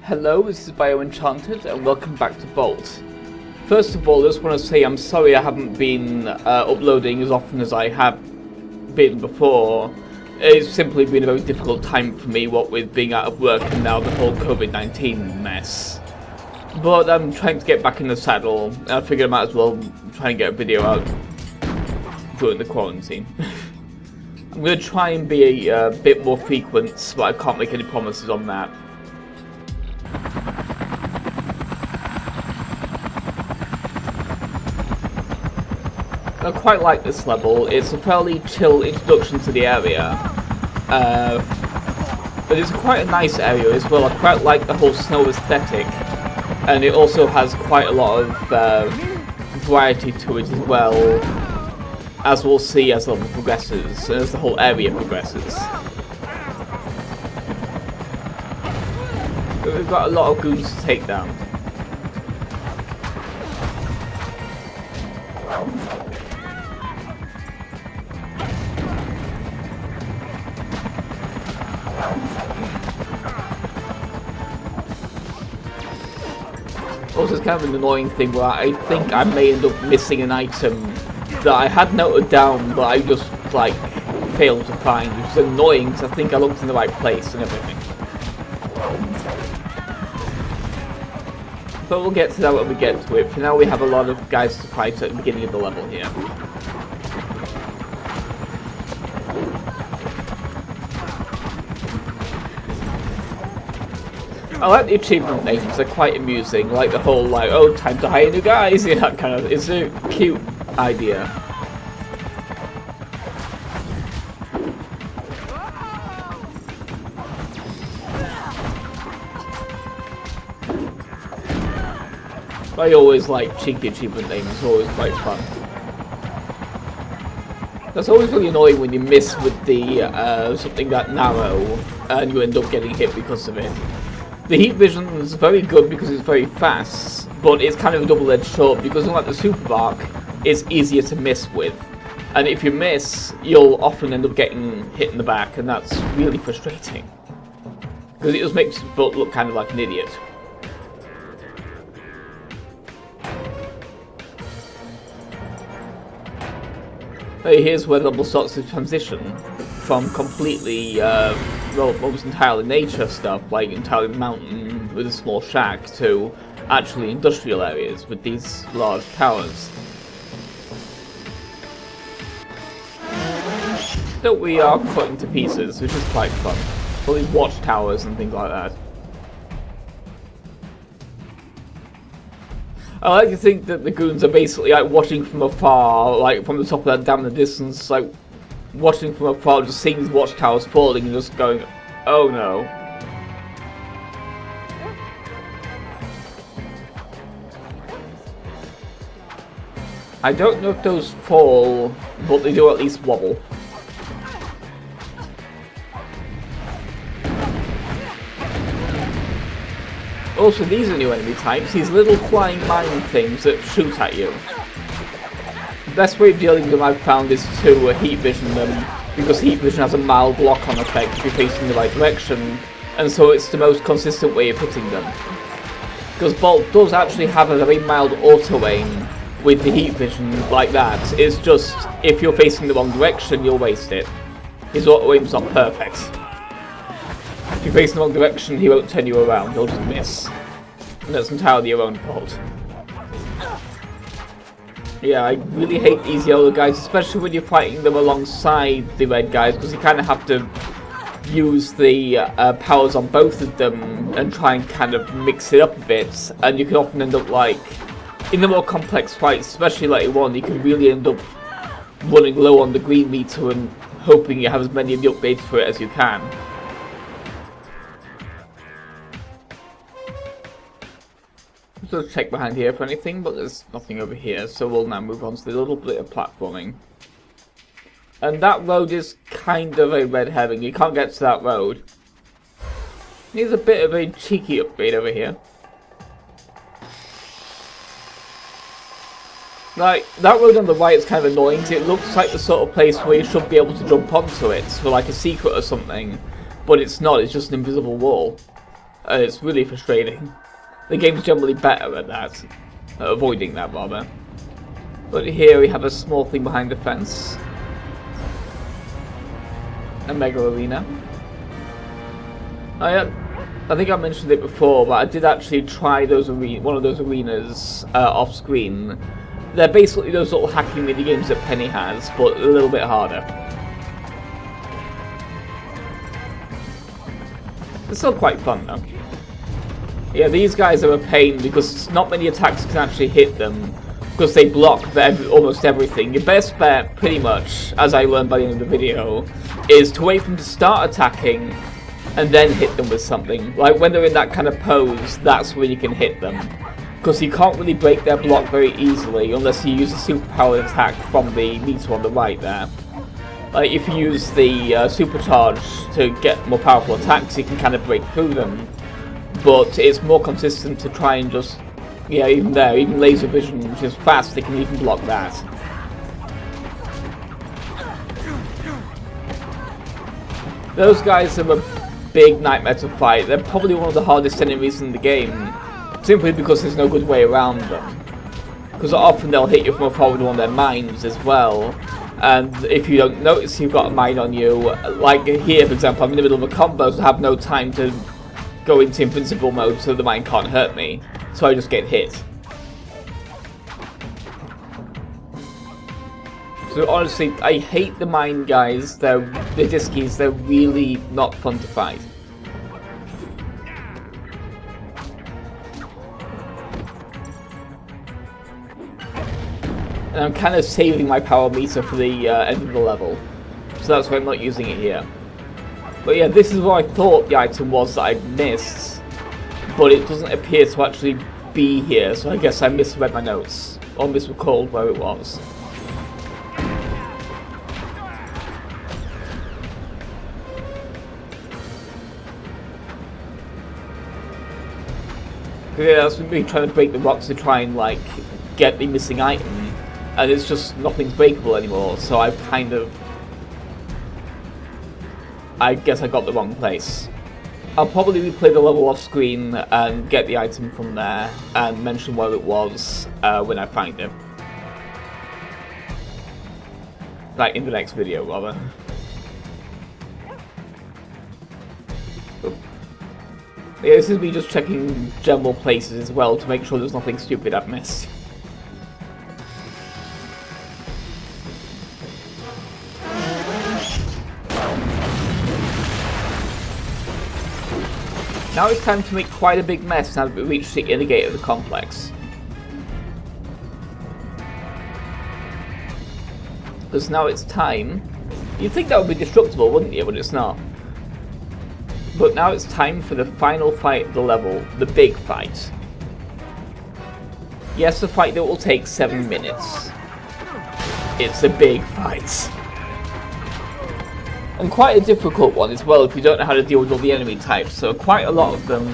Hello, this is BioEnchanted, and welcome back to Bolt. First of all, I just want to say I'm sorry I haven't been uploading as often as I have been before. It's simply been a very difficult time for me, what with being out of work and now the whole COVID-19 mess. But I'm trying to get back in the saddle, and I figured I might as well try and get a video out during the quarantine. I'm going to try and be a bit more frequent, but I can't make any promises on that. I quite like this level. It's a fairly chill introduction to the area, but it's quite a nice area as well. I quite like the whole snow aesthetic, and it also has quite a lot of variety to it as well, as we'll see as the level progresses, and as the whole area progresses. But we've got a lot of goons to take down. Also, it's kind of an annoying thing where I think I may end up missing an item that I had noted down, but I just, like, failed to find, which is annoying because I think I looked in the right place and everything. But we'll get to that when we get to it. For now, we have a lot of guys to fight at the beginning of the level here. I like the achievement names, they're quite amusing, like the whole, like, oh, time to hire new guys, yeah, that kind of, it's a cute idea. I always like cheeky achievement names, it's always quite fun. That's always really annoying when you miss with the, something that narrow, and you end up getting hit because of it. The heat vision is very good because it's very fast, but it's kind of a double-edged sword because unlike the super arc, it's easier to miss with. And if you miss, you'll often end up getting hit in the back, and that's really frustrating. Because it just makes you look kind of like an idiot. Here's where the level starts to transition from completely, almost entirely nature stuff, like entirely mountain with a small shack, to actually industrial areas with these large towers. That we are cut into pieces, which is quite fun. All these watchtowers and things like that. I like to think that the goons are basically like watching from afar, like from the top of that dam in the distance, like watching from afar, just seeing these watchtowers falling and just going, oh no. I don't know if those fall, but they do at least wobble. Also, these are new enemy types, these little flying mine things that shoot at you. The best way of dealing with them I've found is to heat vision them, because heat vision has a mild lock-on effect if you're facing the right direction, and so it's the most consistent way of hitting them. Because Bolt does actually have a very mild auto-aim with the heat vision like that. It's just, if you're facing the wrong direction, you'll waste it. His auto-aim's not perfect. If you're facing the wrong direction, he won't turn you around, he'll just miss. And that's entirely your own fault. Yeah, I really hate these yellow guys, especially when you're fighting them alongside the red guys, because you kind of have to use the powers on both of them and try and kind of mix it up a bit, and you can often end up, like, in the more complex fights, especially later on, you can really end up running low on the green meter and hoping you have as many of the upgrades for it as you can. So let's check behind here for anything, but there's nothing over here, so we'll now move on to the little bit of platforming. And that road is kind of a red herring, you can't get to that road. Needs a bit of a cheeky upgrade over here. Like, that road on the right is kind of annoying, because it looks like the sort of place where you should be able to jump onto it for like a secret or something, but it's not, it's just an invisible wall. It's really frustrating. The game's generally better at that. Avoiding that, rather. But here we have a small thing behind the fence. A mega arena. I think I mentioned it before, but I did actually try one of those arenas off screen. They're basically those little hacking mini games that Penny has, but a little bit harder. It's still quite fun though. Yeah, these guys are a pain because not many attacks can actually hit them because they block almost everything. Your best bet, pretty much, as I learned by the end of the video, is to wait for them to start attacking and then hit them with something. Like when they're in that kind of pose, that's when you can hit them. Because you can't really break their block very easily unless you use a superpowered attack from the meter on the right there. Like if you use the supercharge to get more powerful attacks, you can kind of break through them. But it's more consistent to try and just, yeah, even laser vision, which is fast, they can even block that. Those guys are a big nightmare to fight. They're probably one of the hardest enemies in the game, simply because there's no good way around them. Because often they'll hit you from a forward on their mines as well. And if you don't notice you've got a mine on you, like here for example, I'm in the middle of a combo, so I have no time to go into invincible mode so the mine can't hurt me. So I just get hit. So honestly, I hate the mine guys. The Diskies, they're really not fun to fight. And I'm kind of saving my power meter for the end of the level. So that's why I'm not using it here. But yeah, this is what I thought the item was that I missed. But it doesn't appear to actually be here, so I guess I misread my notes. Or misrecalled where it was. Yeah, that's me trying to break the rocks to try and like get the missing item. And it's just nothing's breakable anymore, so I've kind of... I guess I got the wrong place. I'll probably replay the level off screen and get the item from there and mention where it was when I find it. Like in the next video, rather. Yeah, this is me just checking general places as well to make sure there's nothing stupid I've missed. Now it's time to make quite a big mess now that we reach the inner gate of the complex. Because now it's time... You'd think that would be destructible, wouldn't you? But it's not. But now it's time for the final fight of the level, the big fight. Yes, a fight that will take 7 minutes. It's a big fight. And quite a difficult one as well if you don't know how to deal with all the enemy types, so quite a lot of them.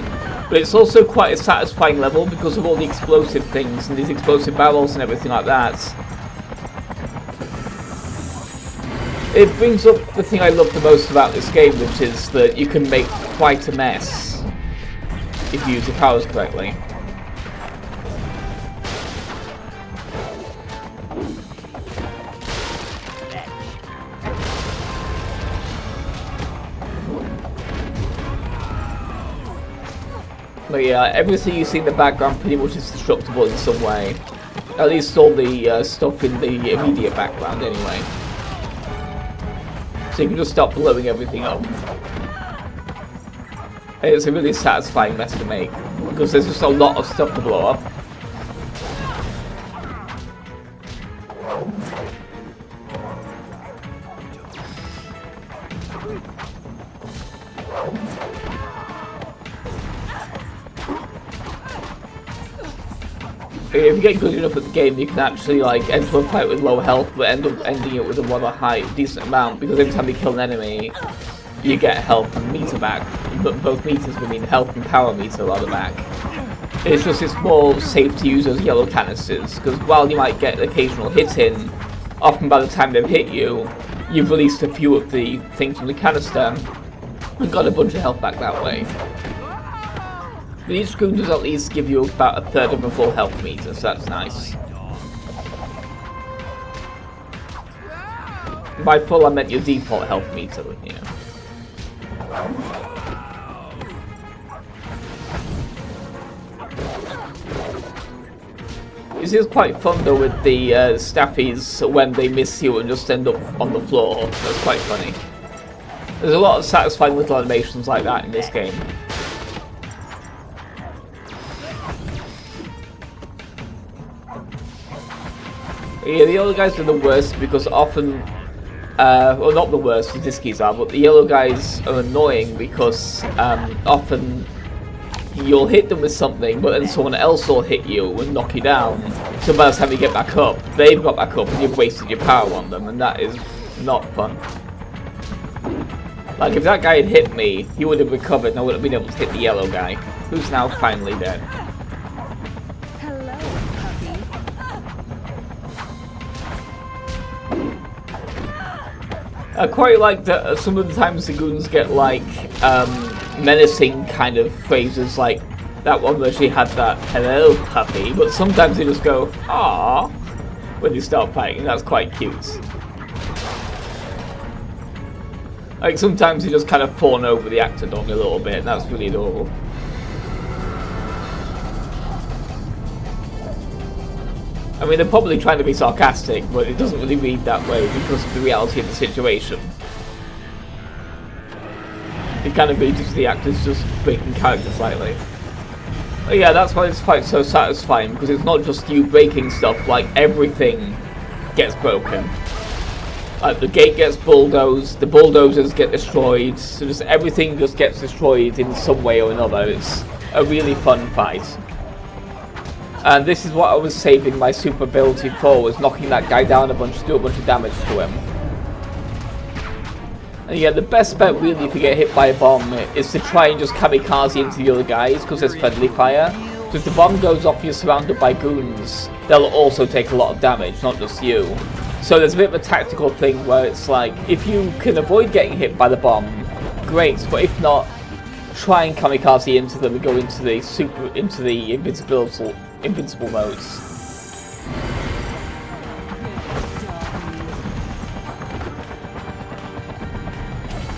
But it's also quite a satisfying level because of all the explosive things and these explosive barrels and everything like that. It brings up the thing I love the most about this game, which is that you can make quite a mess if you use your powers correctly. But yeah, everything you see in the background pretty much is destructible in some way. At least all the stuff in the immediate background anyway. So you can just stop blowing everything up. And it's a really satisfying mess to make, because there's just a lot of stuff to blow up. If you get good enough at the game, you can actually like enter a fight with low health, but end up ending it with a rather high, decent amount, because every time you kill an enemy, you get health and meter back. But both meters would mean health and power meter rather back. It's just it's more safe to use those yellow canisters, because while you might get occasional hits in, often by the time they've hit you, you've released a few of the things from the canister and got a bunch of health back that way. But each goon does at least give you about a third of a full health meter, so that's nice. By full, I meant your default health meter, you know. This is quite fun though with the staffies when they miss you and just end up on the floor. That's quite funny. There's a lot of satisfying little animations like that in this game. Yeah, the yellow guys are the worst because often, well, not the worst, the Diskies are, but the yellow guys are annoying because often you'll hit them with something, but then someone else will hit you and knock you down. So by the time you get back up, they've got back up and you've wasted your power on them, and that is not fun. Like, if that guy had hit me, he would have recovered and I would have been able to hit the yellow guy, who's now finally dead. Hello, puppy. I quite like that some of the times the goons get, like, menacing kind of phrases, like that one where she had that "hello puppy," but sometimes they just go "aww" when they start fighting. That's quite cute. Like sometimes they just kind of fawn over the actor dog a little bit, and that's really adorable. I mean, they're probably trying to be sarcastic, but it doesn't really read that way because of the reality of the situation. It kind of reads as the actors just breaking character slightly. But yeah, that's why this fight's so satisfying, because it's not just you breaking stuff, like everything gets broken. Like the gate gets bulldozed, the bulldozers get destroyed, so just everything just gets destroyed in some way or another. It's a really fun fight. And this is what I was saving my super ability for, was knocking that guy down a bunch to do a bunch of damage to him. And yeah, the best bet really if you get hit by a bomb is to try and just kamikaze into the other guys, because there's friendly fire. So if the bomb goes off, you're surrounded by goons, they'll also take a lot of damage, not just you. So there's a bit of a tactical thing where it's like, if you can avoid getting hit by the bomb, great, but if not, try and kamikaze into them and go into the invincible modes.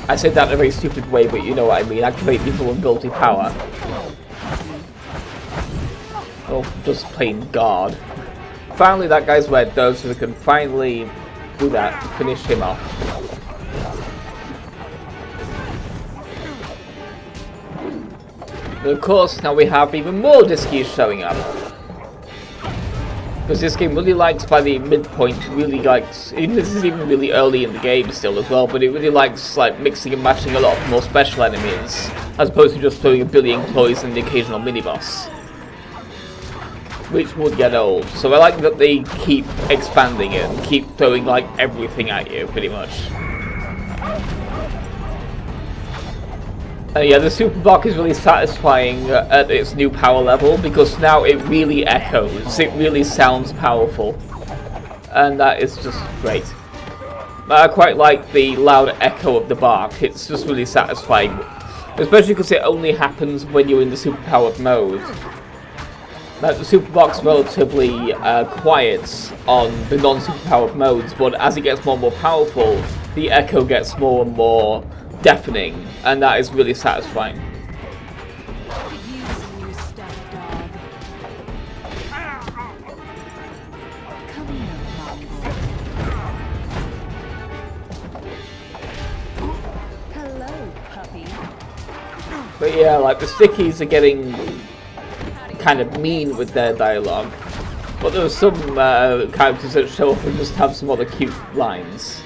I said that in a very stupid way, but you know what I mean. Activate the invulnerability power. Oh, just plain guard. Finally, that guy's red though, so we can finally do that and finish him off. And of course, now we have even more Diskies showing up. Because this game really likes, by the midpoint, really likes, this is even really early in the game still as well, but it really likes like mixing and matching a lot more special enemies, as opposed to just throwing a billion toys and the occasional mini-boss, which would get old. So I like that they keep expanding it and keep throwing like everything at you, pretty much. Yeah, the Super Block is really satisfying at its new power level, because now it really echoes, it really sounds powerful, and that is just great. I quite like the loud echo of the bark, it's just really satisfying, especially because it only happens when you're in the super powered mode. Like, the Super Block's relatively quiet on the non-super powered modes, but as it gets more and more powerful, the echo gets more and more deafening, and that is really satisfying. Hello, puppy. But yeah, like the Stickies are getting kind of mean with their dialogue, but there are some characters that show up and just have some other cute lines.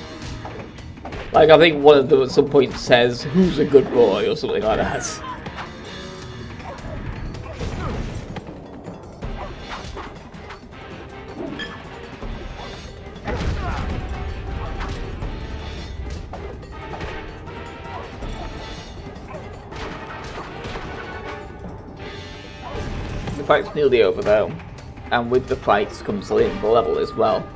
Like, I think one of them at some point says, "Who's a good boy?" or something like that. The fight's nearly over though, and with the fights comes the level as well.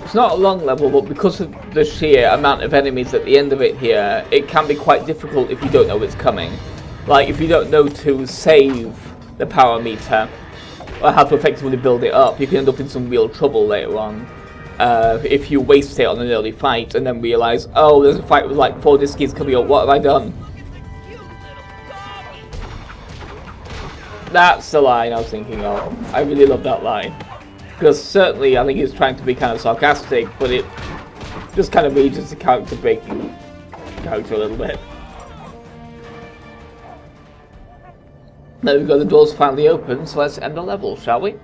It's not a long level, but because of the sheer amount of enemies at the end of it here, it can be quite difficult if you don't know it's coming. Like, if you don't know to save the power meter, or how to effectively build it up, you can end up in some real trouble later on. If you waste it on an early fight and then realise, oh, there's a fight with like 4 diskeys coming up, what have I done? That's the line I was thinking of. I really love that line. Because certainly I think he's trying to be kind of sarcastic, but it just kind of reads as a character breaking character a little bit. There we go, the door's finally open, so let's end the level, shall we?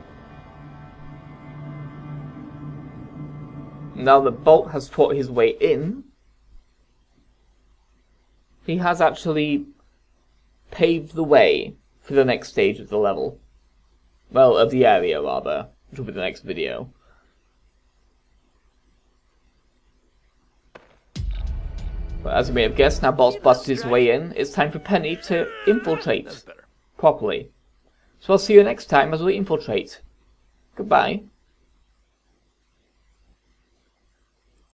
Now that Bolt has fought his way in, he has actually paved the way for the next stage of the level. Well, of the area, rather, which will be the next video. But as you may have guessed, now Bolt's busted his way in, it's time for Penny to infiltrate properly. So I'll see you next time as we infiltrate. Goodbye.